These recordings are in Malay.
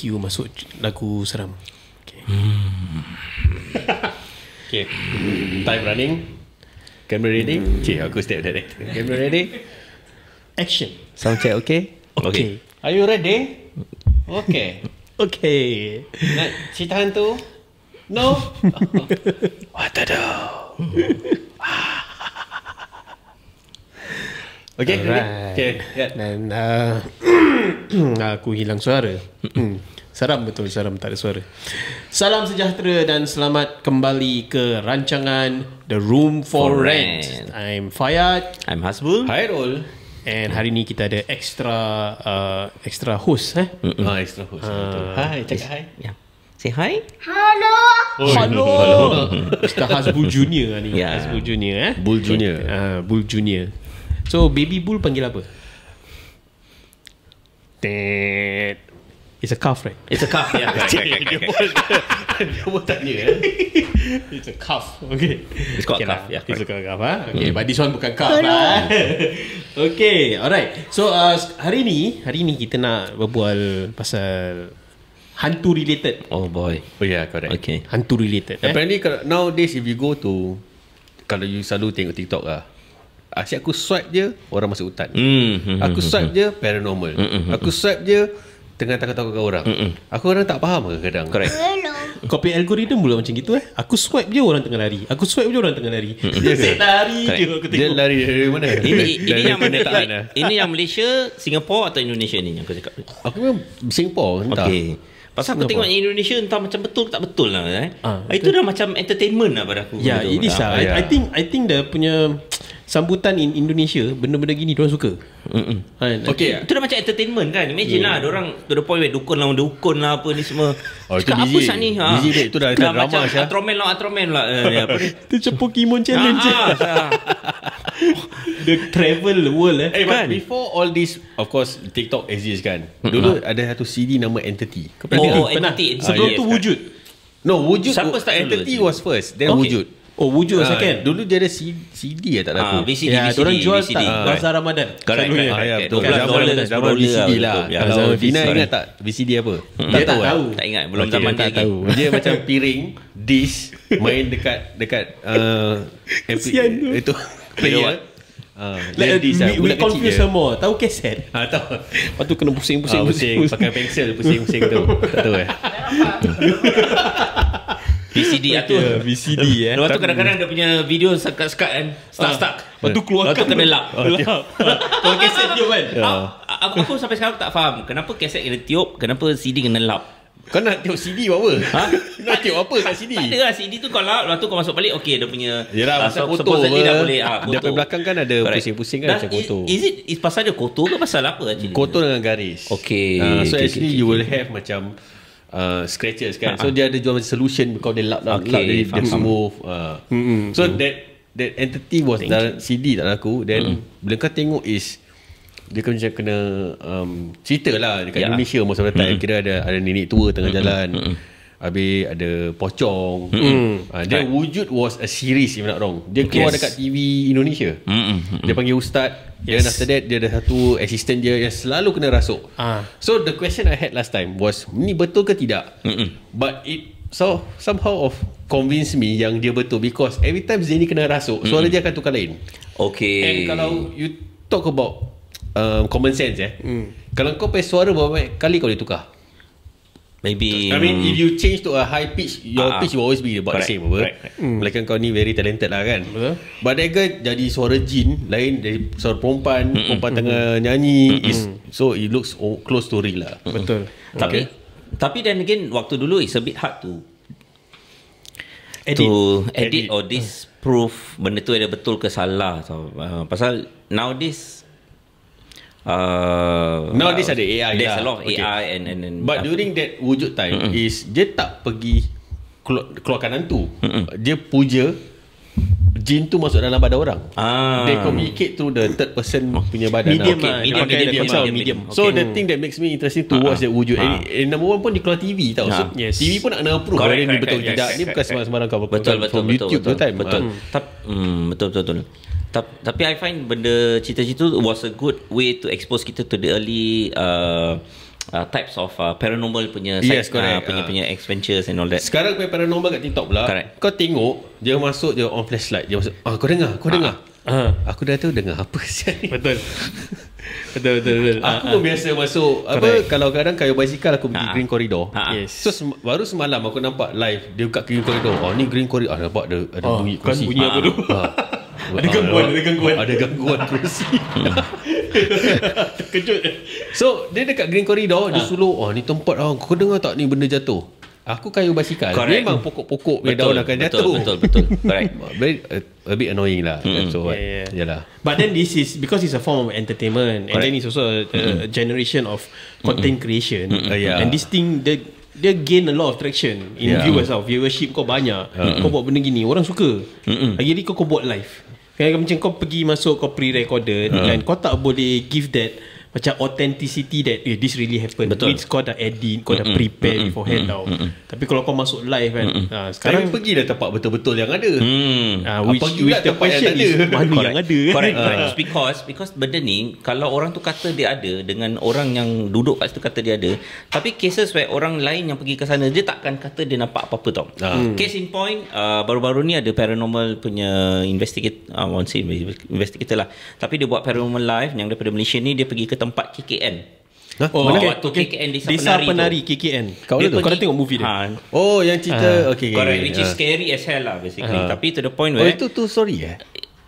cue masuk lagu seram. Okay. Time running. Camera ready. Aku step that. Camera ready. Action. Sound check okay? Okay. Are you ready? Okay. Okay. Nak cerita hantu? No? What to do? Okay, Alright. okay. Yeah. Dan aku hilang suara. Seram betul, seram tak ada suara. Salam sejahtera dan selamat kembali ke rancangan The Room for Rent. I'm Fayad. I'm Hasbul. Hairul. And hari ni kita ada extra host. Extra host. Hi, cakap hi. Yeah. Say hi. Hello. Mr. Hasbul Junior ni. Yeah. Hasbul Junior. Bull Junior. Bull Junior. So baby bull panggil apa? Tet. It's a calf, right? It's a calf. Yeah. Dia pun tanya. It's a calf. Okay. It's called Okay calf. lah. Yeah. It's a calf. Okay, but this one bukan calf lah. Okay, alright. So hari ni kita nak berbual pasal hantu related. Oh boy. Oh yeah, correct. Okay. Hantu related. Apparently nowadays if you go to, kalau you selalu tengok TikTok lah, asyik aku swipe je orang masuk hutan. Aku swipe je paranormal. Aku swipe je tengah takut-takutkan orang. Aku kadang tak faham kadang-kadang. Correct. Kau punya algoritma mula macam gitu Aku swipe je orang tengah lari. Aku swipe je orang tengah lari. Dia lari je aku Dia tengok. lari dari mana? Ini yang penataan lah. ini yang Malaysia, Singapore atau Indonesia ni yang aku cakap. Aku memang Singapore entah. Okay. Pasal aku tengok Indonesia entah macam betul tak betul lah. Itu dah macam entertainment lah pada aku. Ya, it is lah. yeah. I think dia punya sambutan in Indonesia benda-benda gini diorang suka. Okay. Itu dah macam entertainment kan. Imagine lah diorang to the point where dukun lah apa ni semua. Oh, itu Cakap apa busy. saat ni? Busy dia. Itu dah drama macam Syah. Ultraman lah. Apa ni? Itu macam Pokemon challenge. The travel world But before all this, of course TikTok exist kan. Dulu ada satu CD nama Entity. Kau pernah Oh, dengar? Entity. Sebelum Yes, tu kan. wujud. No, wujud. Siapa start dulu Entity actually? was first, then Okay. wujud. Oh, wujud second. Dulu dia ada CD tak aku. VCD, Ya, VCD, diorang jual VCD. tak Bazar Ramadan. Correct, Selalunya. correct. Ya, betul. $12 Zaman VCD lah. Ya. Kalau Zaman Dina VCD. ingat tak VCD apa? Dia tak tahu. Tak ingat, belum Okay, zaman tak dia tahu. Dia macam piring, dish, main dekat Kesian tu. itu player. Like, dish lah. we Budak kecil confuse je. semua. Tahu kaset? Tahu. Lepas tu kena pusing. Pusing pakai pensel pusing tu. Tak tahu VCD tu. VCD Lepas tu kadang-kadang dia punya video sekat-sekat kan. Stuck. Lepas tu keluarkan. Lepas tu kena lap. Kalau kaset dia kan. Aku sampai sekarang tak faham kenapa kaset kena tiup, kenapa CD kena lap. Kau nak tengok CD buat apa? Nak tengok apa kat CD? Tak ada lah, CD tu kau lap, lepas tu kau masuk balik, okay dia punya Yelah, pasal kotor supposedly apa. dah boleh Dia kotor. belakang kan ada Correct. pusing-pusing kan Dan macam kotor. Is pasal dia kotor ke pasal apa actually? Kotor dengan garis. Okay. So Okay, actually you will have macam scratches kan. So dia ada jual macam solution kau dia lap Okay, dia faham. smooth. So that entity was dalam CD tak aku. Then bila kau tengok is dia macam kena cerita lah dekat Indonesia most of the time. Kira ada nenek tua tengah jalan. Habis ada pocong. Dia wujud was a series if not wrong. Dia keluar dekat TV Indonesia. Dia panggil ustaz. Then after that dia ada satu assistant dia yang selalu kena rasuk. So the question I had last time was, ni betul ke tidak? But it somehow convince me yang dia betul, because every time Zaini kena rasuk, suara dia akan tukar lain. Okay. And kalau you talk about common sense kalau kau pakai suara berapa banyak kali kau boleh tukar? Maybe I mean if you change to a high pitch, your pitch will always be about the Correct, same apa. Melainkan kau ni very talented lah kan. But that guy jadi suara jin lain dari suara perempuan. Perempuan tengah nyanyi so it looks close to real lah. Betul. Tapi then again waktu dulu it's a bit hard to edit or disprove benda tu ada betul ke salah tau. Pasal nowadays Nowadays ada AI there's lah. a lot of AI and But during that wujud time is dia tak pergi keluarkan hantu. Dia puja jin tu masuk dalam badan orang. They communicate through the third person punya badan. Medium Okay, lah. medium, Dia pakai medium, macam medium. medium. So the thing that makes me interesting to watch that wujud. And number one pun di keluar TV tau. So Yes. TV pun nak kena approve. Correct, Ni correct, betul correct, tidak. yes, Ni bukan sembarang kau betul from YouTube tu time. betul. Betul. Tapi I find benda cerita-cerita was a good way to expose kita to the early types of paranormal punya Yes, sites, correct. punya adventures and all that. Sekarang punya paranormal kat TikTok pula. Correct. Kau tengok dia masuk, dia on flashlight, dia masuk, kau dengar. Aku dah tahu dengar apa sial ni. Betul. Betul. Aku pun biasa masuk kalau kadang kayu basikal aku pergi green corridor. Yes. So baru semalam aku nampak live dia buka green corridor. Ni green corridor. Nampak ada bunyi Kan kerusi. bunyi apa tu? Ada gangguan. Ada gangguan kerusi. Terkejut. So dia dekat green corridor, dia suluk, ni tempat kau dengar tak ni benda jatuh. Aku kayu basikal. Correct. Memang pokok-pokok punya daun akan jatuh. Betul. Correct. Very a bit annoying lah. So Yeah. yalah. But then this is because it's a form of entertainment, and then it's also a generation of content creation. Yeah. And this thing dia gain a lot of traction in viewers viewership kau banyak. Kau buat benda gini, orang suka. Lagi-lagi kau buat live. Kan macam kau pergi masuk, kau pre-recorded kan, kau tak boleh give that macam authenticity that this really happened. Betul. Which kau dah edit, kau dah prepare beforehand tau. Tapi kalau kau masuk live kan, Sekarang sekarang pergi dah tempat betul-betul yang ada. which pula the tempat yang question tak is ada. mana yang ada kan? Correct. Because benda ni, kalau orang tu kata dia ada, dengan orang yang duduk kat situ kata dia ada, tapi cases where orang lain yang pergi ke sana, dia takkan kata dia nampak apa-apa tau. Case in point, baru-baru ni ada paranormal punya investigator lah, tapi dia buat paranormal live yang daripada Malaysia ni. Dia pergi ke tempat KKN. Waktu KKN Desa Penari tu. KKN. Kat mana tu? Kau dah tengok movie dia? Yang cerita okay. Correct, which is scary as hell lah basically. Tapi to the point where itu tu story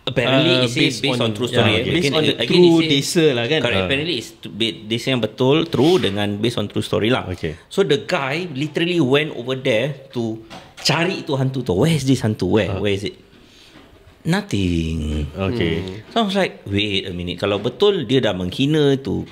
apparently it says based on true story. Based on the true desa lah kan. Correct. Apparently it's desa yang betul, true, dengan based on true story lah. Okay. So the guy literally went over there to cari itu hantu tu. Where is this hantu? Where is it? Nothing. Okay. So I was like, wait a minute. Kalau betul dia dah menghina itu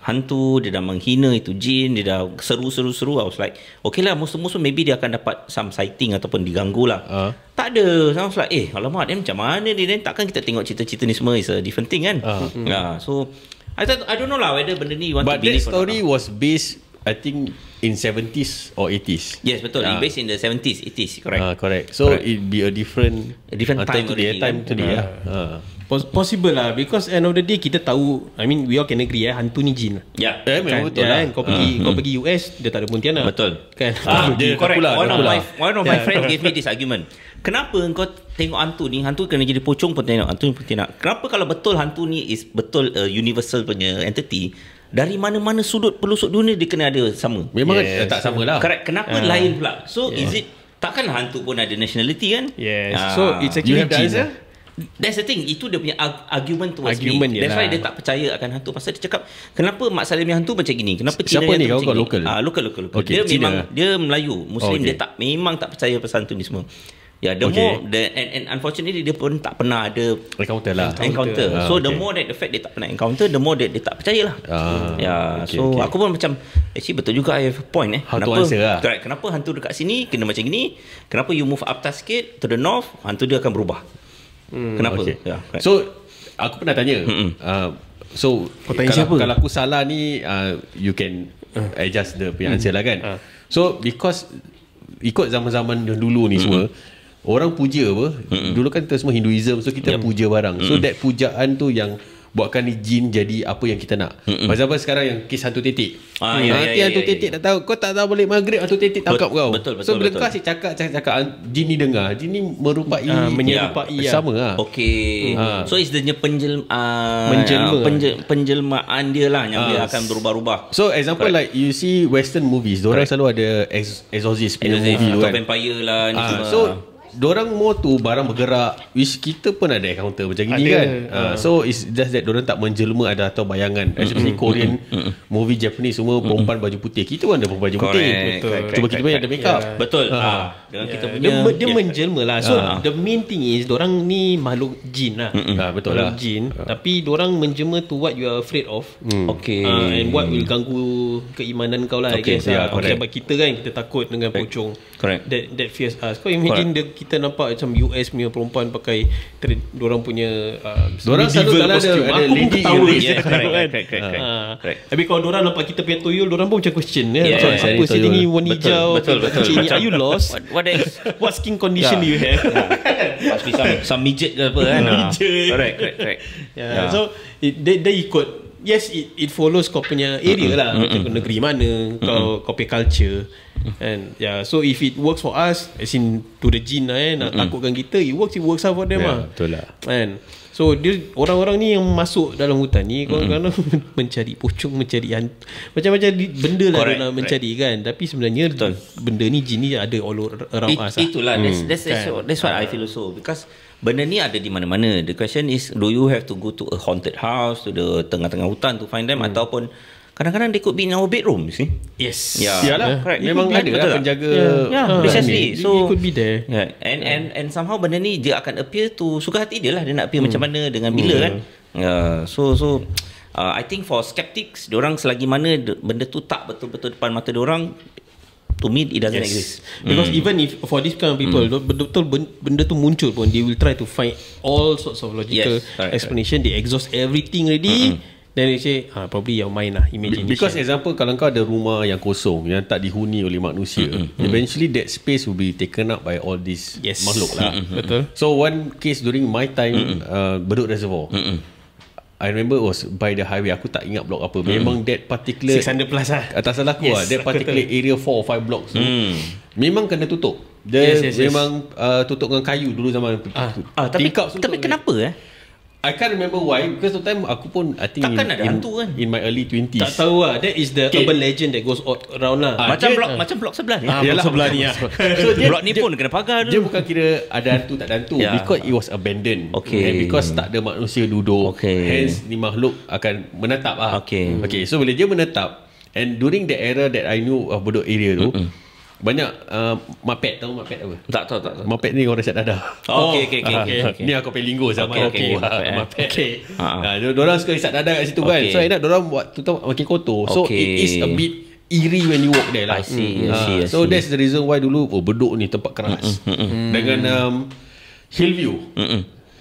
hantu, dia dah menghina itu jin, dia dah seru-seru, I was like, okay lah, musuh-musuh maybe dia akan dapat some sighting ataupun diganggu lah. Tak ada. So I was like, alamak, dia macam mana dia? Takkan kita tengok cerita-cerita ni semua is a different thing kan? So I don't know lah whether benda ni you want But to believe that story was based, I think, in 70s or 80s. Yes, betul. Based in the 70s, 80s, correct. Correct. So it be a different time today, already, time kan? today. Possible lah, because end of the day kita tahu, I mean we all can agree hantu ni jin. Ya. Memang betul lah. Kau pergi US, dia tak ada Pontianak. Betul. Kan? Dia Correct. pula. One of my friends gave me this argument. Kenapa kau tengok hantu ni, hantu kena jadi pocong pun tengok hantu ni Pontianak. Kenapa kalau betul hantu ni is betul universal punya entity, dari mana-mana sudut pelosok dunia dia kena ada sama. Memang tak sama lah. Correct. Kenapa lain pula? So is it, takkanlah hantu pun ada nationality kan? Yes. So it's You actually have the jin. answer? That's the thing. Itu dia punya argument towards Argument me. That's yelah. why dia tak percaya akan hantu. Pasal dia cakap, kenapa Mak Salim yang hantu macam gini? Kenapa Cina Siapa yang ni? hantu Kau macam gini? local? Local. Okay, Dia Cina. memang, dia Melayu Muslim. Okay. Dia memang tak percaya pasal hantu ni semua. The more and unfortunately dia pun tak pernah ada Encounter lah. encounter. So the more that the fact dia tak pernah encounter, the more that dia tak percaya lah. So aku pun macam actually betul juga, I have a point How to answer lah. Correct. Kenapa hantu dekat sini kena macam gini? Kenapa you move up sikit to the north, hantu dia akan berubah? Kenapa? Okay. Correct. So aku pernah tanya. So Kau tanya siapa? kalau aku salah ni, you can adjust the punya answer lah kan. So because ikut zaman-zaman dulu ni semua, orang puja apa, dulu kan kita semua Hinduism, so kita puja barang. So that pujaan tu yang buatkan ni jin jadi apa yang kita nak. Macam apa sekarang yang kes hantu tetik. Nanti hantu tetik tak tahu, kau tak tahu balik maghrib hantu tetik tangkap kau. Betul, So bila kau asyik cakap jin ni dengar, jin ni merupai menyerupai sama lah. Okay. So it's the penjelmaan dia lah yang dia akan berubah-ubah. So example like you see western movies, diorang selalu ada exorcist punya movie tu atau kan. vampire lah ni semua. So diorang more tu barang bergerak, which kita pun ada encounter macam gini kan. So it's just that diorang tak menjelma ada atau bayangan. Especially Korean movie, Japanese semua perempuan baju putih. Kita pun ada perempuan baju putih. Cuma kita punya ada make up. Betul. Dengan kita punya dia menjelma lah. So the main thing is dorang ni makhluk jin lah. Betul lah. Makhluk jin, tapi dorang menjelma to what you are afraid of. Okay. And what will ganggu keimanan kau lah. Okay, Macam kita kan, kita takut dengan pocong. Correct. That fears us. Kau imagine kita nampak macam US punya perempuan pakai dorang punya Dorang selalu medieval tak ada costume. ada Aku pun lady ketawa in je. red. Correct. Tapi kalau dorang nampak kita punya tuyul, dorang pun macam question ya. Yeah, Apa sih ni warna hijau? Betul. Cik ni, are you lost? What else? What skin condition do you have? Must be some midget ke apa kan. Midget. Correct. So they ikut yes, it follows kau punya area lah, macam negeri mana, kau punya culture. And so if it works for us, as in to the jin lah, nak takutkan kita, it works out for them lah. Betul lah. And so dia orang-orang ni yang masuk dalam hutan ni kadang-kadang mencari pocong, mencari hantu, macam-macam benda lah dia nak mencari kan. Tapi sebenarnya benda ni, jin ni ada all around us lah. Itulah that's what I feel also, because benda ni ada di mana-mana. The question is, do you have to go to a haunted house, to the tengah-tengah hutan to find them, ataupun kadang-kadang they could be in our bedroom, you see? Yes. Yalah, correct. memang ada lah penjaga. Precisely. So it could be there. And somehow benda ni dia akan appear to suka hati dia lah, dia nak appear macam mana dengan bila kan. So I think for skeptics, diorang selagi mana benda tu tak betul-betul depan mata diorang, to me it doesn't exist. Because even if for this kind of people, betul-betul benda tu muncul pun, they will try to find all sorts of logical explanation. They exhaust everything already. Then they say probably your mind lah, imagination. Because example, kalau kau ada rumah yang kosong, yang tak dihuni oleh manusia, eventually that space will be taken up by all these makhluk lah. Betul. So one case during my time, Bedok Reservoir, I remember it was by the highway. Aku tak ingat blok apa. Memang that particular 600 plus lah, atas salah aku that particular area 4 or 5 blocks memang kena tutup. Dia memang tutup dengan kayu dulu zaman tapi kenapa I can't remember why, because the time aku pun I think takkan ada hantu kan in my early 20s. Tak tahu lah. That is the urban legend that goes around lah. Macam blok sebelah ni. Blok sebelah ni lah. So blok ni pun kena pagar dulu. Dia bukan kira ada hantu tak ada hantu, because it was abandoned. And because tak ada manusia duduk, hence ni makhluk akan menetap lah. Okay, so bila dia menetap, and during the era that I knew of Bedok area tu, banyak mapet. Tahu mapet apa? Tak tahu. Mapet ni orang resap dadah. Okay. Ni aku pakai linggo zaman mapet. Diorang suka resap dadah kat situ kan. So enak diorang buat tu makin kotor. So it is a bit eerie when you walk there lah. I see. So that's the reason why dulu Bedok ni tempat keras. Dengan Hillview.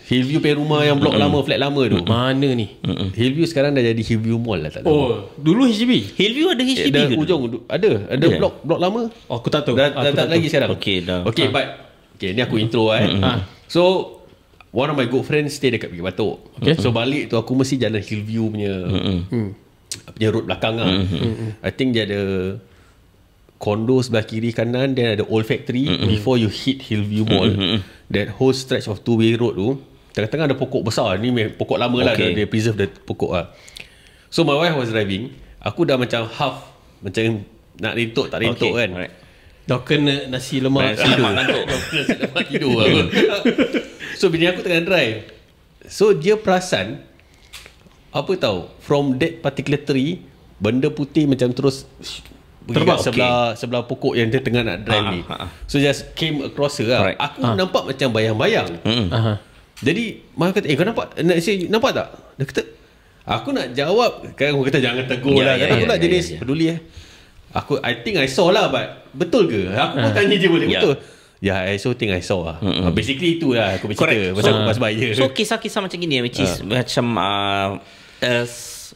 Hillview punya rumah yang blok lama, flat lama tu. Mana ni? Hillview sekarang dah jadi Hillview Mall lah, tak tahu. Dulu HDB. Hillview ada HDB ke? Ujung ada blok lama. Aku tak tahu. Dah tak lagi sekarang. Okay, but ni aku intro So one of my good friends stay dekat Bukit Batok. So balik tu aku mesti jalan Hillview punya road belakang lah. I think dia ada kondo sebelah kiri kanan, then ada old factory before you hit Hillview Mall. That whole stretch of two-way road tu, tengah-tengah ada pokok besar. Ni pokok lama lah, dia preserve the pokok lah. So my wife was driving, aku dah macam half, macam nak rintuk tak rintuk kan. Dah kena nasi lemak tidur lah. So bini aku tengah drive, so dia perasan apa tahu, from that particular tree, benda putih macam terus terbang sebelah pokok yang dia tengah nak drive ni. So just came across her lah. Aku nampak macam bayang-bayang. Jadi Mak kata, kau nampak tak? Dia kata, aku nak jawab, kan aku kata jangan tegur lah. Aku nak jenis peduli I think I saw lah, but betul ke? Aku pun tanya je boleh betul. I also think I saw lah. Basically itu lah aku bercerita pasal aku pas bahaya. So kisah-kisah macam gini, which is macam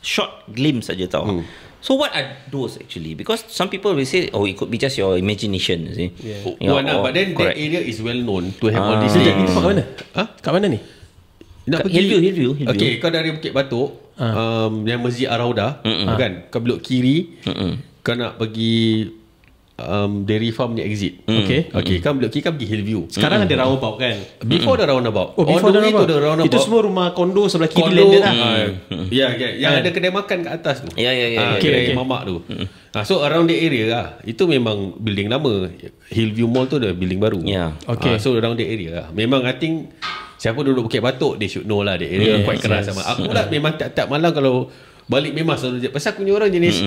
short glimpse saja tau. So what are those actually? Because some people will say, it could be just your imagination, see? But then that area is well known to have all these things. Kat mana? Kat mana ni? Nak pergi Hillview. Okay, kau dari Bukit Batok, yang Masjid Ar-Raudah, kan? Kau belok kiri, kau nak pergi Dairy Farm ni exit. Okay, kau belok kiri, kau pergi Hillview. Sekarang ada roundabout kan? Before the roundabout. Before the roundabout. Itu semua rumah kondo sebelah kiri landed lah. Yang ada kedai makan kat atas tu. Okay. Mamak tu. So around the area lah, itu memang building lama. Hillview Mall tu dah building baru. So around the area lah. Memang I think siapa duduk Bukit Batok, they should know lah, the area quite keras sama. Aku pula memang tiap malam kalau balik memang selalu pasal aku punya orang jenis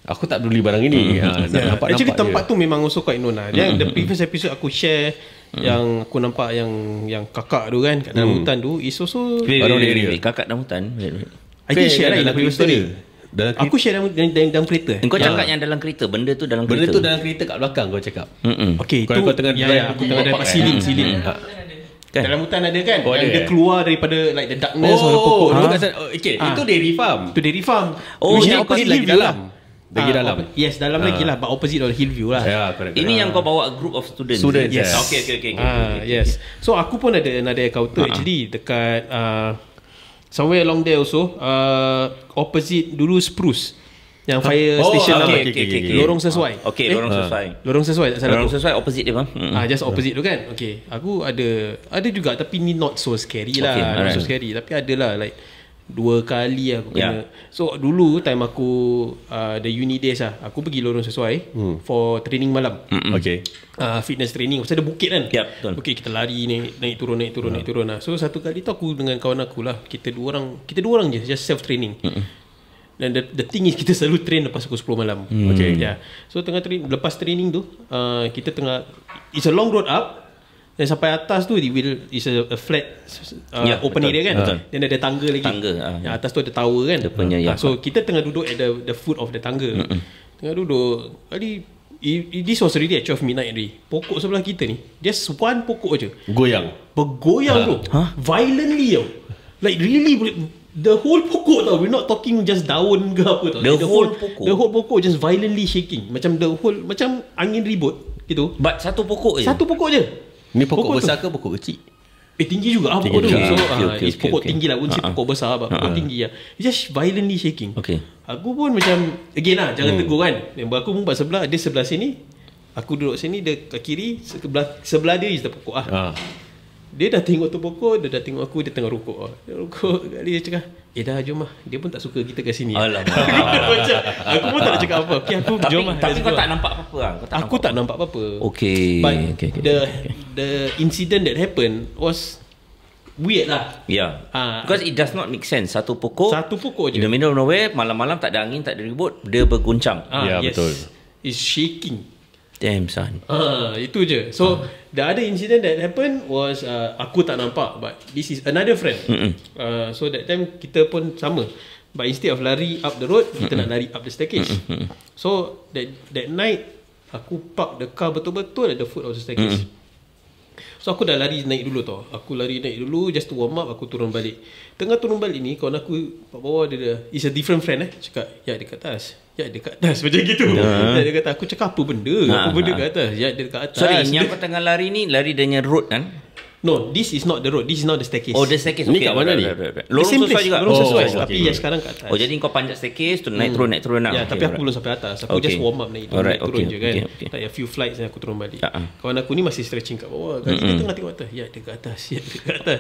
aku tak peduli barang ini. Actually tempat tu memang also quite known lah. Yang the previous episode aku share yang aku nampak yang kakak tu kan kat dalam hutan tu is also around the area. Kakak dalam hutan. I think share lah dalam previous story. Aku share dalam kereta. Kau cakap yang dalam kereta, benda tu dalam kereta. Benda tu dalam kereta kat belakang kau cakap. Okay, kau tengah drive, aku tengah dapat siling. Dalam hutan ada kan, yang dia keluar daripada like the darkness of the pokok tu. Itu dairy farm. Itu dairy farm. Which is opposite Hillview lah. Lagi dalam. Yes, dalam lagi lah, but opposite of Hillview lah. Correct. Ini yang kau bawa a group of students. Yes. Okay. Yes. So aku pun ada another encounter actually dekat somewhere along there also, opposite dulu Spruce, yang fire station lama. Lorong Sesuai. Lorong Sesuai. Lorong Sesuai tak salah. Lorong Sesuai opposite dia bang. Just opposite tu kan. Okay, aku ada juga, tapi ni not so scary lah. Not so scary, tapi ada lah like 2 kali aku kena. So dulu time aku the uni days lah, aku pergi Lorong Sesuai for training malam. Fitness training. Pasal ada bukit kan. Betul. Bukit kita lari naik turun lah. So satu kali tu aku dengan kawan aku lah, kita dua orang je, just self training. Dan the thing is, kita selalu train lepas pukul 10 malam. So tengah lepas training tu, kita tengah, it's a long road up. Dan sampai atas tu is a flat open area kan. Dan ada tangga lagi. Atas tu ada tower kan. So kita tengah duduk at the foot of the tangga. Tengah duduk. This was already at 12 midnight already. Pokok sebelah kita ni, just one pokok je bergoyang bro. Violently tau. Like really, the whole pokok tau. We're not talking just daun ke apa tau. The whole pokok just violently shaking. Macam macam angin ribut gitu. But satu pokok je. Satu pokok je. Ni pokok besar ke pokok kecil? Tinggi juga pokok tu. So pokok tinggi lah. Bukan pokok besar, pokok tinggi lah. It's just violently shaking. Aku pun macam, again lah, jangan tegur kan. Yang aku pun sebelah, dia sebelah sini, aku duduk sini, dia ke kiri, sebelah dia is the pokok Dia dah tengok tu pokok, dia dah tengok aku, dia tengah rokok. Dia rokok kali, dia cakap, dah jom lah. Dia pun tak suka kita kat sini. Alamak. Aku pun tak nak cakap apa. Okay, aku jom lah. Tapi kau tak nampak apa-apa lah. Aku tak nampak apa-apa. But the incident that happened was weird lah. Because it does not make sense. Satu pokok je. In the middle of nowhere, malam-malam tak ada angin, tak ada ribut, dia berguncang. Betul. It's shaking. Damn son. Itu je. So the other incident that happened was aku tak nampak, but this is another friend. So that time kita pun sama, but instead of lari up the road, kita nak lari up the staircase. So that night aku park the car betul-betul at the foot of the staircase. So aku dah lari naik dulu tau. Aku lari naik dulu just to warm up, aku turun balik. Tengah turun balik ni, kawan aku kat bawah dia is a different friend cakap, dekat atas. Dekat atas macam gitu. Dia kata, aku cakap apa benda? Apa benda kat atas? Dia dekat atas. Sorry, yang kau tengah lari ni, lari dengan road kan? No, this is not the road. This is not the staircase. The staircase. Ni kat mana ni? Lorong Sesuai juga. Lorong Sesuai. Tapi yang sekarang kat atas. Jadi kau panjat staircase tu naik turun lah. Tapi aku belum sampai atas. Aku just warm up naik turun je kan. Tak a few flights dan aku turun balik. Kawan aku ni masih stretching kat bawah. Dia tengah tengok atas. Dekat atas. Dekat atas.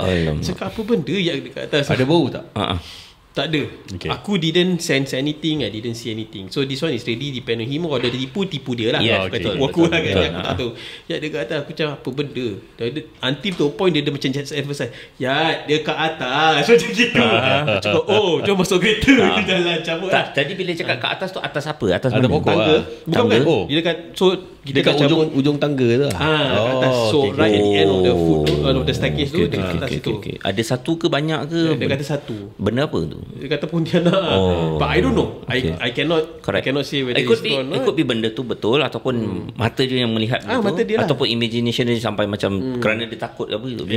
Cakap apa benda dekat atas? Ada bau tak? Tak ada. Aku didn't sense anything. I didn't see anything. So this one is really depend on him. Kalau dia tipu dia lah. Betul. Aku lah kan. Aku tak tahu. Dekat atas. Aku cakap apa benda. Until to point dia macam emphasize. Dekat atas. Macam gitu. Aku cakap jom masuk kereta. Jalan cabut lah. Tadi bila cakap kat atas tu, atas apa? Atas ada pokok tangga. Bukan. Dia dekat, so kita dekat ujung tangga tu lah. Atas. So right at the end of the foot of the staircase tu, dekat atas tu. Ada satu ke banyak ke? Dia kata satu. Benda apa tu? Dia kata Pontianak. But I don't know. I cannot say whether it's true or not. It could be benda tu betul, ataupun mata dia yang melihat benda tu, mata dia lah. ataupun imagination dia sampai macam kerana dia takut ke apa gitu.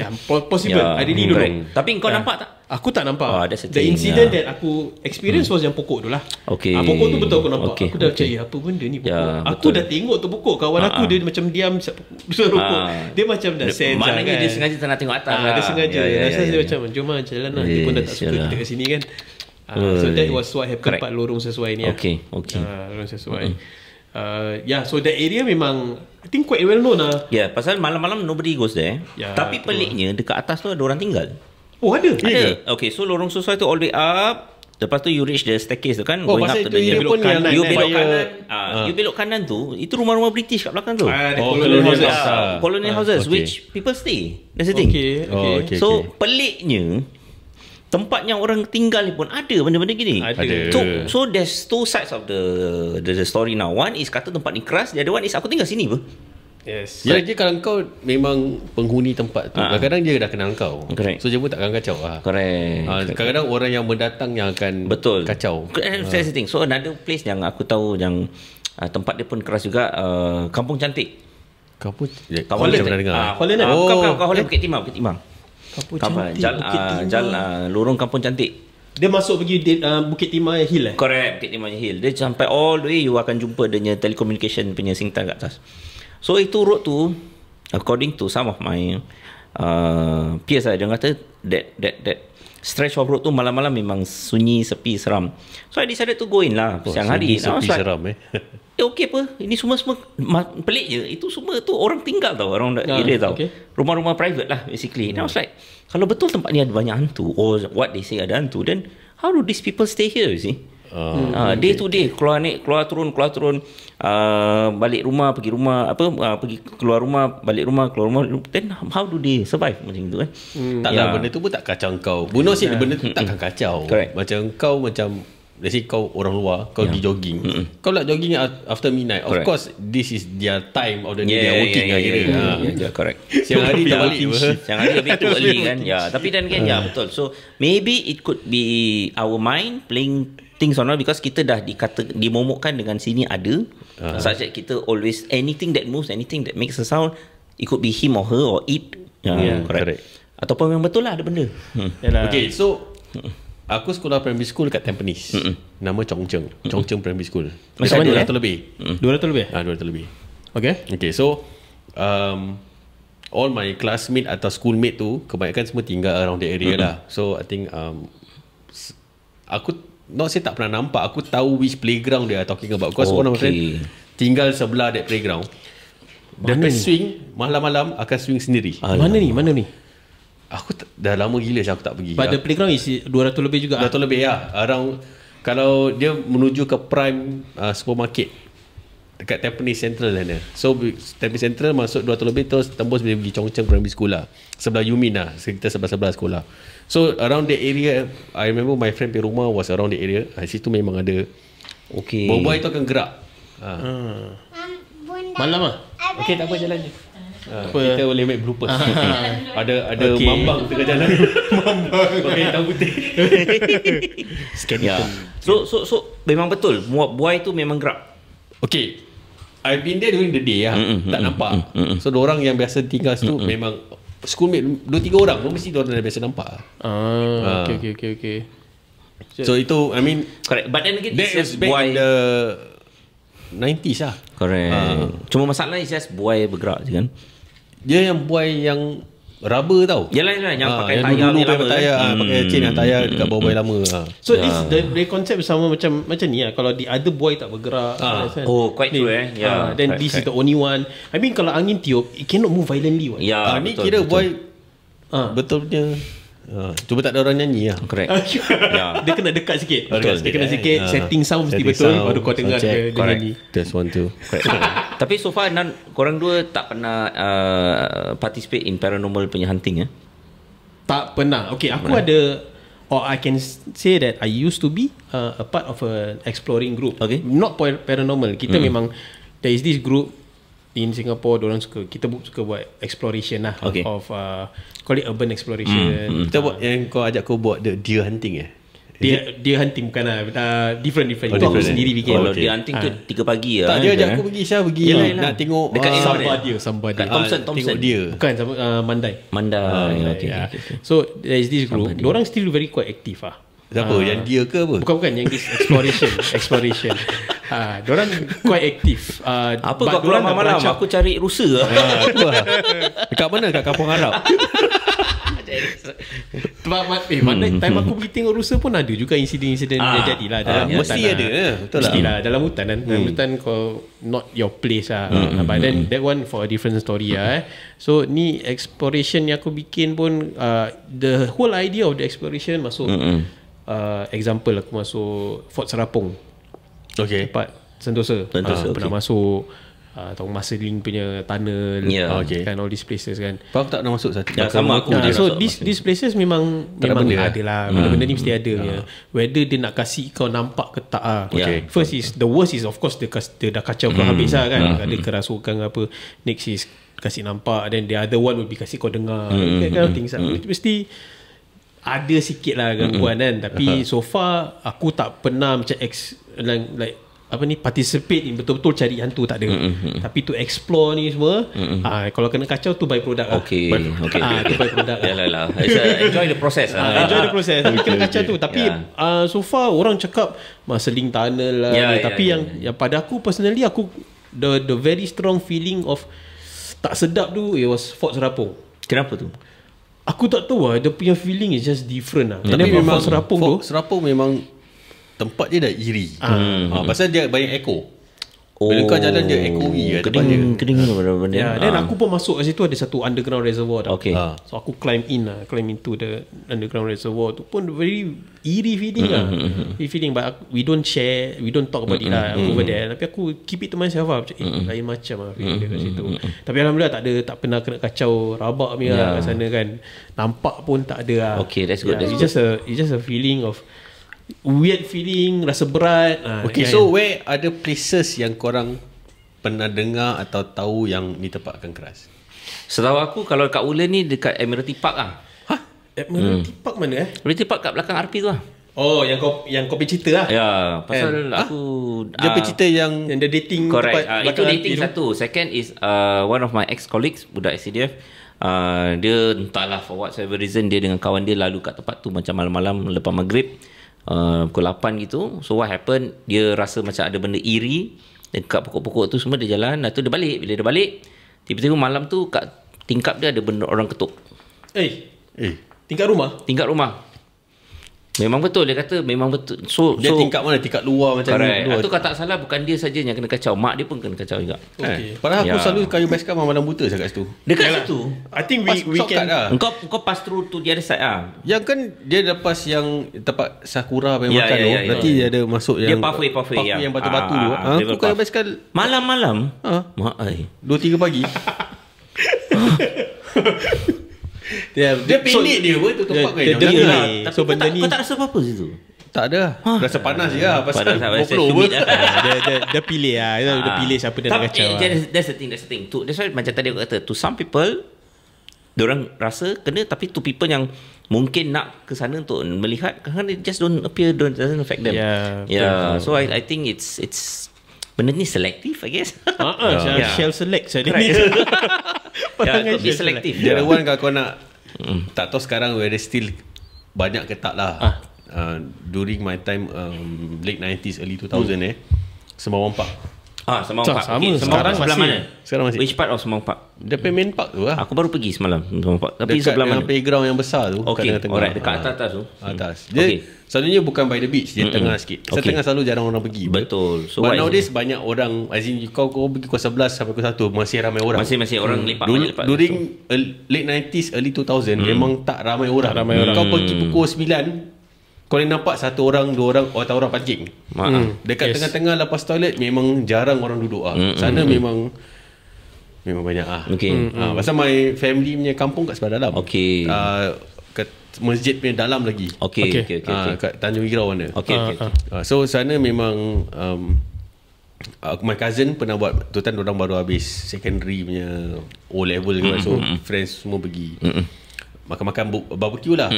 Possible. I really don't know. Tapi kau nampak tak? Aku tak nampak. The incident that aku experience was yang pokok tu lah. Pokok tu betul aku nampak. Aku dah cakap apa benda ni pokok. Aku dah tengok tu pokok. Kawan aku dia macam diam rokok. Dia macam dah sense lah kan. Maknanya dia sengaja tak nak tengok atas. Dia sengaja. Dia macam jom lah jalan lah. Dia pun dah tak suka kita kat sini kan. So that was what happened kat Lorong Sesuai ni. Lorong Sesuai. So that area memang I think quite well known lah. Pasal malam-malam nobody goes there. Tapi peliknya dekat atas tu ada orang tinggal. Ada? Ada. Okay, so Lorong Sesuai tu all the way up. Lepas tu you reach the staircase tu kan, going up to the you belok kanan. You belok kanan tu, itu rumah-rumah British kat belakang tu. Colonial houses which people stay. That's the thing. So peliknya tempatnya orang tinggal pun ada benda-benda gini. So there's two sides of the story now. One is kata tempat ni keras, the other one is aku tinggal sini apa. Yes. Dia kalau kau memang penghuni tempat tu, kadang-kadang dia dah kenal kau. So dia pun takkan kacau lah. Kadang-kadang orang yang mendatang yang akan kacau. That's the thing. So another place yang aku tahu yang tempat dia pun keras juga, Kampung Cantik. Kampung Holland. Holland lah. Bukan Holland, Bukit Timah. Kampung Cantik. Jalan Lorong Kampung Cantik. Dia masuk pergi Bukit Timah Hill Correct, Bukit Timah Hill. Dia sampai all the way you akan jumpa dia telecommunication punya singtan kat atas. So itu road tu, according to some of my peers lah, dia kata that stretch of road tu malam-malam memang sunyi, sepi, seram. So I decided to go in lah siang hari. Sepi seram Okay apa, ini semua pelik je. Itu semua tu orang tinggal tau, orang area tau. Rumah-rumah private lah basically. And I was like, kalau betul tempat ni ada banyak hantu, or what they say ada hantu, then how do these people stay here, you see? Day to day, keluar turun, balik rumah, pergi rumah, pergi keluar rumah, balik rumah, keluar rumah, then how do they survive macam tu kan? Taklah benda tu pun tak kacau kau. Bunuh sih benda tu takkan kacau. Correct. Macam kau let's say kau orang luar, kau pergi jogging. Kau nak jogging after midnight. Of course this is their time of the day, they are working Yeah, correct. Siang hari tak balik Siang hari lebih too early kan. Tapi dan kan betul. So maybe it could be our mind playing things on, because kita dah dimomokkan dengan sini ada, such that kita always, anything that moves, anything that makes a sound, it could be him or her or it. Correct. Ataupun memang betul lah ada benda. Okay, so aku sekolah primary school kat Tampines. Nama Chongcheng Primary School. Macam mana 200 lebih. 200 lebih? 200 lebih. Okay, so all my classmate atau schoolmate tu kebanyakan semua tinggal around the area lah. So I think aku not say tak pernah nampak, aku tahu which playground they are talking about, because one of my friend tinggal sebelah that playground. Dia akan swing malam-malam, akan swing sendiri. Mana ni? Aku dah lama gila aku tak pergi. But the playground is 200 lebih juga. 200 lebih lah. Around, kalau dia menuju ke Prime supermarket dekat Tampines Central sana. So Tampines Central masuk 200 lebih, terus tembus boleh pergi Chongcheng Primary School lah. Sebelah Yumin lah, sekitar sebelah sekolah. So around the area, I remember my friend punya rumah was around the area. Situ memang ada. Buah-buah itu akan gerak. Malam lah. Okay, tak apa, jalan je. Kita boleh make bloopers. Ada mambang tengah jalan. Mambang pakai hitam putih. So memang betul buai tu memang gerak. Okay, I've been there during the day lah. Tak nampak. So diorang yang biasa tinggal situ memang schoolmate 2-3 orang, mesti diorang dah biasa nampak. Okay. So itu, I mean, correct. But then again, that is back in the 90s lah. Correct. Cuma masalah is just buai bergerak je kan. Dia yang buai yang rubber tau. Yalah yang pakai yang tayar dulu ni lama tayar, kan? pakai chain yang tayar dekat bawah buai lama. So this the concept sama macam ni lah. Kalau the other buai tak bergerak, quite true then correct, this is the only one. I mean kalau angin tiup, it cannot move violently. Ni kira buai betul punya. Cuba tak ada orang nyanyi lah. Correct. Dia kena dekat sikit. Dia kena sikit setting sound mesti betul, baru kau dengar dia nyanyi. Test 1 2. Tapi so far korang dua tak pernah participate in paranormal punya hunting Tak pernah. Okay, aku ada, or I can say that I used to be a part of an exploring group. Okay. Not paranormal. Kita memang, there is this group in Singapore, diorang kita suka buat exploration lah. Of call it urban exploration. Kita buat yang kau ajak kau buat the deer hunting Dia hunting bukan lah, different. Itu aku sendiri bikin. Kalau dia hunting tu 3 pagi lah. Tak, dia ajak aku pergi pergi nak tengok dekat Samba dia. Thompson. Tengok dia. Bukan Mandai. Okay. So there is this group. Diorang still very quite active lah. Siapa? Yang dia ke apa? Bukan yang this exploration. Diorang quite active. Apa kau keluar malam-malam? Aku cari rusa. Dekat mana? Dekat Kampung Arab. Mana time aku pergi tengok rusa pun ada juga insiden-insiden yang jadilah dalam hutan. Mesti ada. Betul lah. Mestilah dalam hutan kan. Hutan kau not your place lah. But then that one for a different story lah. So ni exploration yang aku bikin pun, the whole idea of the exploration masuk, example aku masuk Fort Serapong. Okay. Tempat Sentosa. Pernah masuk tahu Marsiling punya tunnel, kan, all these places kan. Kau tak nak masuk satu. Sama aku. So these places memang ada lah. Benda-benda ni mesti ada. Whether dia nak kasih kau nampak ke tak. First is, the worst is of course dia dah kacau kau habis lah kan. Ada kerasukan apa. Next is kasih nampak. Then the other one will be kasih kau dengar. Kind of things lah. Mesti ada sikit lah gangguan kan. Tapi so far aku tak pernah macam like participate in betul-betul cari hantu, tak ada. Tapi to explore ni semua, kalau kena kacau tu byproduct lah. Okay. Tu byproduct lah. Enjoy the process. Enjoy the process. Tapi kena kacau tu. Tapi so far orang cakap Marsiling tunnel lah. Tapi yang pada aku personally, aku the very strong feeling of tak sedap tu, it was Fort Serapong. Kenapa tu? Aku tak tahu lah, dia punya feeling is just different lah. Tapi memang Serapong tu, Serapong memang tempat dia dah iri. Pasal dia banyak echo. Bila kau jalan dia echoey kat depan dia. Keding benda. ya, dan aku pun masuk kat situ, ada satu underground reservoir tau. Okay. So aku climb into the underground reservoir tu pun very eerie feeling lah. Eerie feeling, but we don't share, we don't talk about it lah over there. Tapi aku keep it to myself lah. Macam lain macam lah feeling dia kat situ. Tapi alhamdulillah tak pernah kena kacau rabak punya lah kat sana kan. Nampak pun tak ada lah. Okay, that's good. It's just a feeling of weird feeling, rasa berat. Okay, so where ada places yang korang pernah dengar atau tahu yang ni tempat akan keras? Setahu aku kalau kat Woodland ni dekat Admiralty Park lah. Admiralty Park mana Admiralty Park kat belakang RP tu lah. Oh, yang kau punya cerita lah. Ya, pasal aku Dia cerita yang Yang dia dating correct. tempat Itu belakang dating tu. satu. Second is one of my ex-colleagues budak SCDF. Dia entahlah for whatever reason dia dengan kawan dia lalu kat tempat tu macam malam-malam lepas maghrib. Pukul 8 gitu. So what happened, dia rasa macam ada benda iri dekat pokok-pokok tu semua. Dia jalan, lepas tu dia balik. Bila dia balik, tiba-tiba malam tu kat tingkap dia ada benda orang ketuk. Tingkat rumah. Tingkap rumah. Memang betul, dia kata memang betul. dia tingkat mana? Tingkat luar macam correct. ni. Itu kalau tak salah bukan dia saja yang kena kacau, mak dia pun kena kacau juga. Okay. Padahal aku Ya. selalu kayu basikal malam buta saya kat situ. Dekat situ. I think we Shortcut can lah. Engkau pass through to the other side ah. Yang kan dia lepas yang tempat Sakura yang Ya, makan ya, tu, ya, nanti dia ada masuk Dia yang pathway yang batu-batu tu. Aku river kayu path. basikal Malam-malam. Mak ai. 2-3 pagi. dia pendek dia apa tu tempat kan. dia Jangan delay. lah. Tapi So, benda kau tak rasa apa-apa situ. Tak ada. Rasa panas je lah pasal Panas lah, rasa overflow humid pun. lah. dia pilih lah. Dia pilih siapa dia nak Tapi, kacau lah. that's the thing. That's why macam tadi aku kata, to some people diorang rasa kena, tapi to people yang mungkin nak ke sana untuk melihat, kadang-kadang they just don't appear, doesn't affect them. Yeah, So I think it's benda ni selektif, I guess. Yeah. Shell select saya ni. Yeah, be selective. Dia ada one kalau kau nak tak tahu sekarang whether still banyak ke tak lah. During my time late 90s early 2000 Sembawang Park. Sembawang Park. Sama. Okay, Sembawang Sekarang Park sebelah masih. mana? Sekarang masih. Which part of Sembawang Park? Dia main park tu lah. Aku baru pergi semalam Sembawang Park. Tapi Dekat sebelah mana? dengan playground yang besar tu. Okay, kat tengah. alright. Dekat atas tu. Atas. Dia Okay. selalunya bukan by the beach. Dia tengah sikit. Saya Okay. tengah selalu jarang orang pergi. Betul. So But what is nowadays banyak orang, as in kau pergi pukul 11 sampai pukul 1 masih ramai orang. masih orang lepak banyak lepak. During late 90s early 2000 memang tak ramai orang. Kau pergi pukul 9 kau boleh nampak satu orang, dua orang, atau orang pancing. Dekat tengah-tengah lepas toilet memang jarang orang duduk sana memang banyak Okay. pasal my family punya kampung kat sebelah dalam. Okay. Kat masjid punya dalam lagi. Okay. Kat Tanjung Irau mana. Okay. So sana memang my cousin pernah buat tu, orang baru habis secondary punya O level ke, so friends semua pergi makan-makan barbecue lah.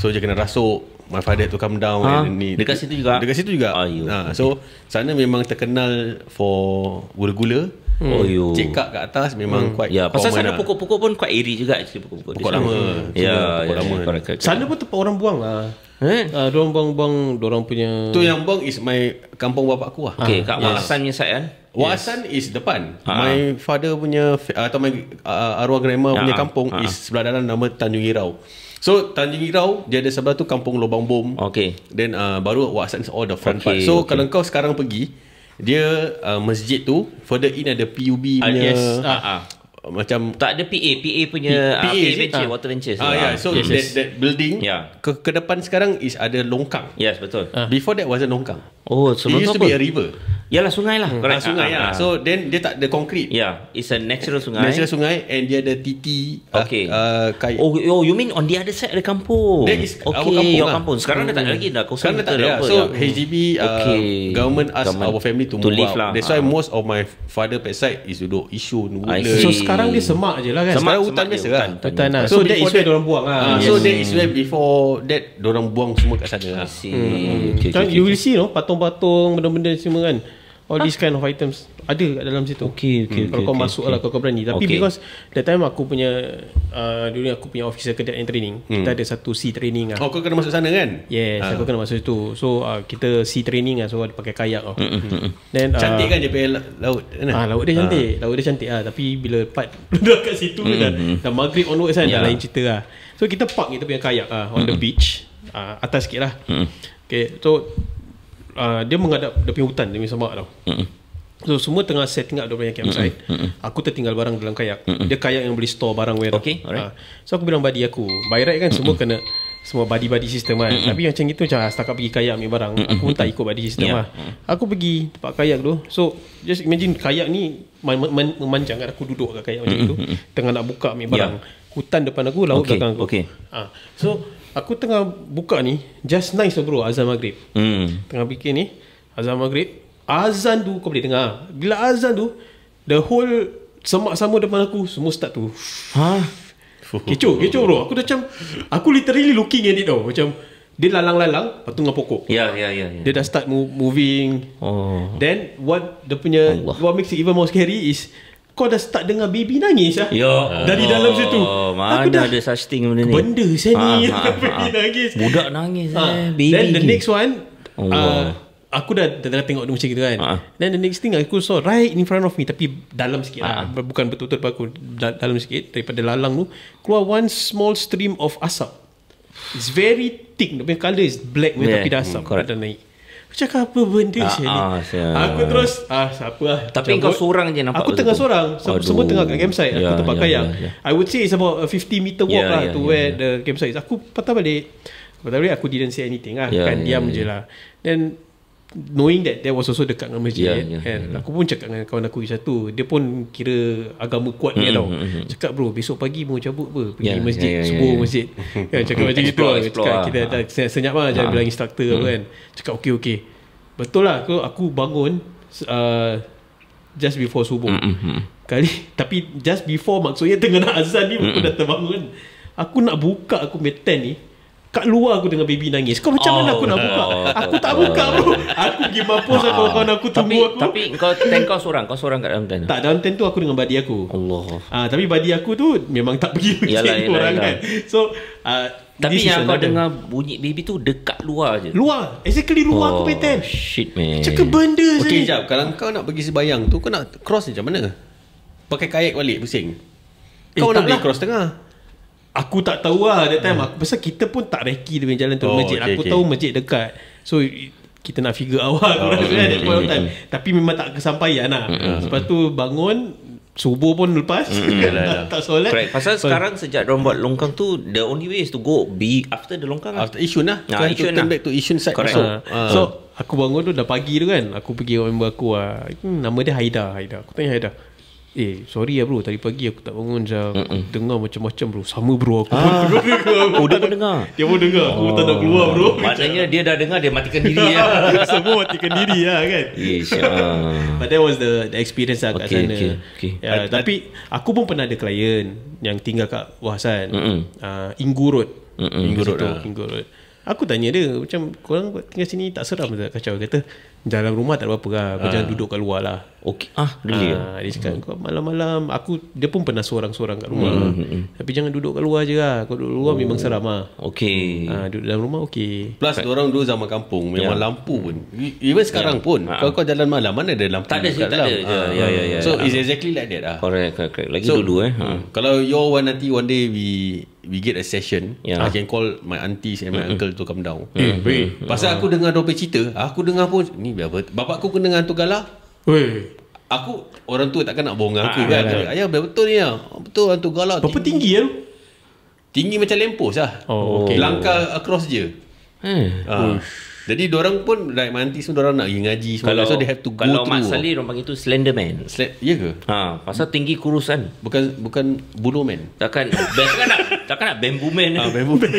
So dia kena rasuk, my father to come down and ni. Dekat situ juga? Dekat situ juga. So sana memang terkenal for gula-gula. Cekak kat atas memang quite pasal common sana lah. pokok-pokok pun quite iri juga actually, pokok-pokok. Pokok lama. Ya, lama. correct. Sana pun tempat orang buang lah. Diorang buang diorang punya. Tu yang bang is my kampung bapak aku lah. Okay, kat Wakasan punya side kan? Wakasan is depan. My father punya atau my arwah grandma punya kampung is sebelah dalam, nama Tanjung Irau. So Tanjung Irau dia ada sebelah tu kampung Lubang Bom. Okay. Then baru Wakasan is all the front part. So kalau kau sekarang pergi, dia masjid tu further in ada PUB punya macam tak ada PA punya PA venture, water ventures. So that building ke depan sekarang is ada longkang. Yes, betul. Before that wasn't longkang. Oh, It sebelum used tu to be apa? a river. Yalah, sungai lah. Correct. Sungai lah. So then dia tak ada concrete. Yeah, it's a natural sungai. Natural sungai, and dia ada titi. Okay. Kayu. Oh, you mean on the other side ada kampung? That is our okay, kampung your lah. kampung. Sekarang dah tak ada lagi dah. Sekarang dah tak ada. So HDB government ask our family to move out. lah. That's why most of my father side is duduk Yishun, I Woodlands. So see. sekarang dia semak je lah kan. Sekarang Semak hutan je, biasa lah. Hutan lah. So So that is before where diorang buang lah. So that is where before that dorang buang semua kat sana lah. I see. Okay, You will see patung-patung, benda-benda semua kan. All these kind of items ada kat dalam situ. Okay. Kalau kau masuk lah, kalau kau berani. Tapi because that time aku punya dulu aku punya officer cadet and training, kita ada satu sea training lah. Oh, kau kena masuk sana kan? Yes, aku kena masuk situ. So kita sea training lah, so ada pakai kayak tau. Then Cantik kan dia punya laut? Laut dia cantik. Laut dia cantik lah. Tapi bila part dah kat situ dah maghrib onwards kan, dah lain cerita lah. So kita park kita punya kayak on the beach, atas sikit lah. Okay, so dia menghadap dia punya hutan, dia punya semak tau. So semua tengah setting up dia punya campsite. Aku tertinggal barang dalam kayak. Dia kayak yang boleh store barang. Okay, alright. So aku bilang buddy aku, by right kan semua kena, semua buddy system kan. Tapi macam gitu macam setakat pergi kayak ambil barang, aku pun tak ikut buddy system lah. Aku pergi tempat kayak tu. So just imagine kayak ni memanjang kan, aku duduk kat kayak macam tu, tengah nak buka ambil barang. Hutan depan aku, laut belakang aku. So aku tengah buka ni, just nice bro, azan maghrib. Tengah bikin ni azan maghrib. Azan tu kau boleh dengar. Bila azan tu, the whole semak sama depan aku semua start tu. Kecoh bro. Aku dah macam, aku literally looking at it tau. Macam dia lalang-lalang, lepas tu dengan pokok. Ya. Dia dah start moving. Then what dia punya what makes it even more scary is kau dah start dengar baby nangis lah. Dari dalam situ. Mana ada such thing benda ni. Benda saya ni baby nangis. Budak nangis baby. Then the next one, aku dah tengok dia macam gitu kan. Then the next thing aku saw right in front of me, tapi dalam sikit lah, bukan betul-betul aku, dalam sikit. Daripada lalang tu keluar one small stream of asap. It's very thick. Dia punya colour is black, tapi dah asap dah naik. Aku cakap apa benda ni. Aku terus siapa lah. Tapi kau seorang je nampak. Aku tengah seorang. Semua tengah kat campsite. Aku tempat kayak. I would say it's about a 50 meter walk lah to where the campsite is. Aku patah balik. Aku didn't say anything lah. Diam je lah. Then knowing that there was also dekat dengan masjid, kan? Aku pun cakap dengan kawan aku satu, dia pun kira agama kuat ni tau. Cakap bro, besok pagi mau cabut apa, pergi masjid, subuh masjid. Kan cakap macam gitu. Cakap kita dah senyap lah, jangan bilang instructor apa kan. Cakap okay. Betul lah, aku bangun just before subuh. Tapi just before, maksudnya tengah nak azan ni aku dah terbangun. Aku nak buka aku punya tent ni, kat luar aku dengan baby nangis. Kau macam mana aku nak buka? Aku tak buka bro. Aku pergi mampus kawan-kawan aku tunggu aku. Tapi kau seorang kat dalam tent? Tak, dalam tent tu aku dengan buddy aku. Allah. Tapi buddy aku tu memang tak pergi macam orang kan. So tapi yang kau dengar bunyi baby tu dekat luar je. Luar. Exactly luar aku punya tent. Shit man. Cakap benda je. Okay jap, kalau kau nak pergi sembayang tu, kau nak cross macam mana? Pakai kayak balik pusing? Kau nak pergi cross tengah? Aku tak tahu lah that time. Pasal kita pun tak reki dia punya jalan tu masjid. Aku tahu masjid dekat. So kita nak figure out lah that point of time. Tapi memang tak kesampaian lah. Lepas tu bangun, subuh pun lepas. Tak solat. Correct. Pasal sekarang sejak diorang buat longkang tu, the only way is to go after the longkang After Yishun lah. Turn back to Yishun side. So aku bangun tu dah pagi tu kan. Aku pergi dengan member aku lah. Nama dia Haida. Aku tanya Haida, sorry lah bro, tadi pagi aku tak bangun. Dengar macam-macam bro. Sama bro, aku pun dengar. Dia pun dengar. Dia pun dengar. Aku tak nak keluar bro. Maknanya dia dah dengar, dia matikan diri lah. Semua matikan diri lah kan. But that was the experience lah kat sana. Tapi aku pun pernah ada klien yang tinggal kat Wahasan, Inggu Road. Inggu Road. Aku tanya dia, macam korang tinggal sini tak seram tak kacau? Kata dalam rumah tak ada apa-apa lah, kau jangan duduk kat luar lah. Really? Dia cakap kau malam-malam, dia pun pernah seorang-seorang kat rumah. Tapi jangan duduk kat luar je lah. Kau duduk luar memang seram lah. Duduk dalam rumah Plus orang dulu zaman kampung memang lampu pun, even sekarang pun kau jalan malam, mana ada lampu? Tak ada. So it's exactly like that lah. Correct. Lagi dulu kalau your nanti one day we get a session, I can call my aunties and my uncle to come down. Pasal aku dengar dia cerita, aku dengar pun ni bapak aku kena dengan hantu galak. Aku orang tua takkan nak bohong aku kan. Ayah betul ni lah. Betul hantu galak. Berapa tinggi ya? Tinggi macam lempos lah. Langkah across je. Jadi diorang pun like my aunties pun diorang nak pergi ngaji semua. So they have to go kalau through. Mak Salih diorang panggil tu Slenderman. Ya ke? Pasal tinggi kurusan. Bukan Bulu Man. Takkan nak Bamboo Man. Bamboo Man.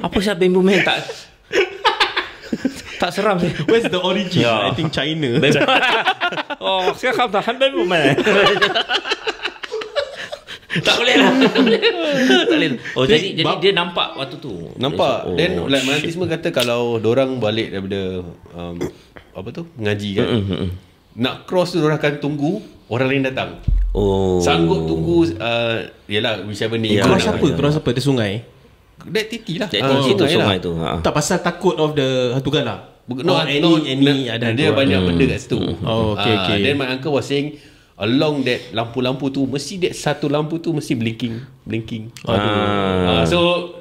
Apa sih Bamboo Man? Tak seram sih. Where's the origin? I think China. Sekarang tahan Bamboo Man. Tak boleh lah. Jadi dia nampak waktu tu. Nampak. Then like my auntie semua kata kalau dorang balik daripada apa tu mengaji kan. Nak cross tu orang akan tunggu orang lain datang. Sanggup tunggu yalah whichever ni. Cross apa? Ada sungai. That titi lah. Sungai tu. Tak pasal takut of the hantu galah. Ada banyak benda kat situ. Okay. Then my uncle was saying along that lampu-lampu tu mesti that satu lampu tu mesti blinking. So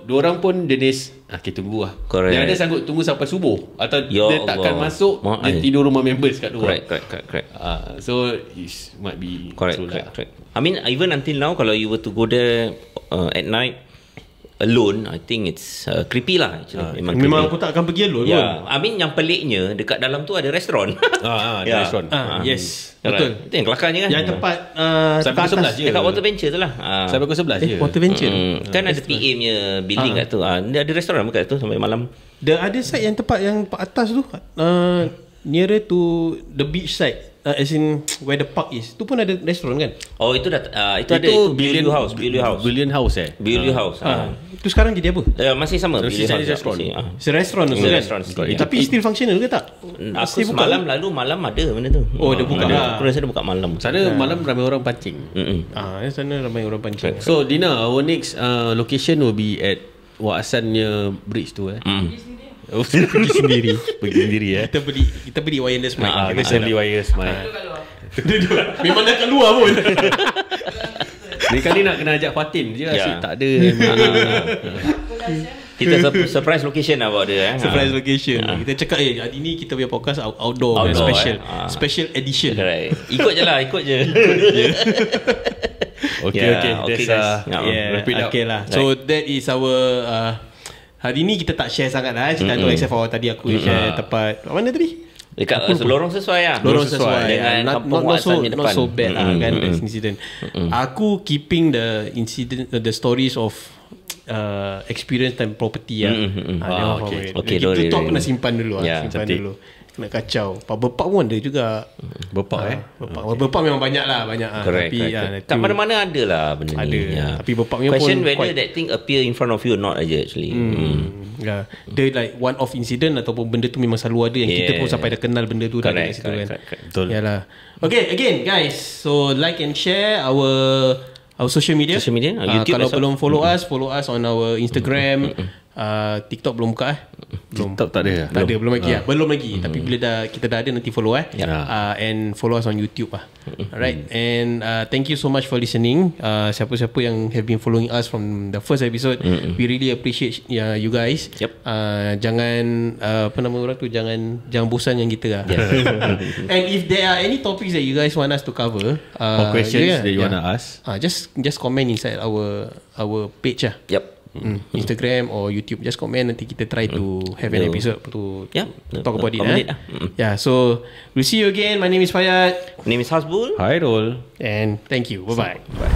diorang pun jenis kita tunggu lah. Dia ada sanggup tunggu sampai subuh atau dia takkan masuk, dia tidur rumah members kat luar. Correct. So it might be correct. I mean even until now kalau you were to go there at night alone, I think it's creepy lah actually. Memang aku tak akan pergi alone pun. I mean yang peliknya dekat dalam tu ada restoran. Ada restoran. Yes. Betul. Itu yang kelakarnya kan. Yang tempat sampai pukul 11 je. Dekat Water Venture tu lah. Sampai pukul 11 je. Water Venture. Kan ada PA punya building kat tu. Dia ada restoran dekat tu sampai malam. Ada side yang tempat yang atas tu, nearer to the beach side. As in where the park is. Tu pun ada restoran kan? Oh itu dah itu ada itu Beaulieu House. Beaulieu House Beaulieu House. Itu sekarang jadi apa? Masih sama. Beaulieu House It's a restaurant also kan? Tapi still functional ke tak? Aku semalam malam ada benda tu. Oh dia buka lah. Aku rasa dia buka malam. Sana malam ramai orang pancing. Sana ramai orang pancing. So Dina, our next location will be at Wak Hassannya bridge tu pergi sendiri Kita beli wireless mic. Kita beli wireless mic. Memang dah kat luar pun. Ni kali nak kena ajak Fatin je. Asyik tak ada. Kita surprise location lah buat dia. Surprise location. Kita cakap hari ni kita punya podcast outdoor special edition. Ikut je lah. Okay guys. Okay lah. So that is our hari ni kita tak share sangat lah cerita tu, except for tadi aku share tempat mana tadi? Dekat lorong sesuai lah. Lorong sesuai dengan kampung not depan. so bad lah kan incident. Aku keeping the incident, the stories of experience time property lah. Okay, kita tu aku nak simpan dulu dulu. Kena kacau. Bepak pun ada juga. Bepak memang banyak lah. Tapi kat mana-mana ada lah benda ni. Tapi bepak memang question whether that thing appear in front of you or not aja actually. Dia like one off incident ataupun benda tu memang selalu ada yang kita pun sampai dah kenal benda tu dah kat situ kan. Betul. Yalah. Okay, again guys, so like and share our social media. YouTube kalau belum follow us on our Instagram. TikTok belum buka TikTok tak ada. Belum lagi. Tapi bila kita dah ada nanti follow and follow us on YouTube Alright. And thank you so much for listening. Siapa-siapa yang have been following us from the first episode, we really appreciate you guys. Jangan apa nama orang tu, jangan bosan yang kita lah. And if there are any topics that you guys want us to cover or questions that you want to ask, just comment inside our page Instagram or YouTube. Just comment, nanti kita try to have an episode to talk about it. So we'll see you again. My name is Fayad. My name is Hasbul. Hairul. And thank you. Bye-bye.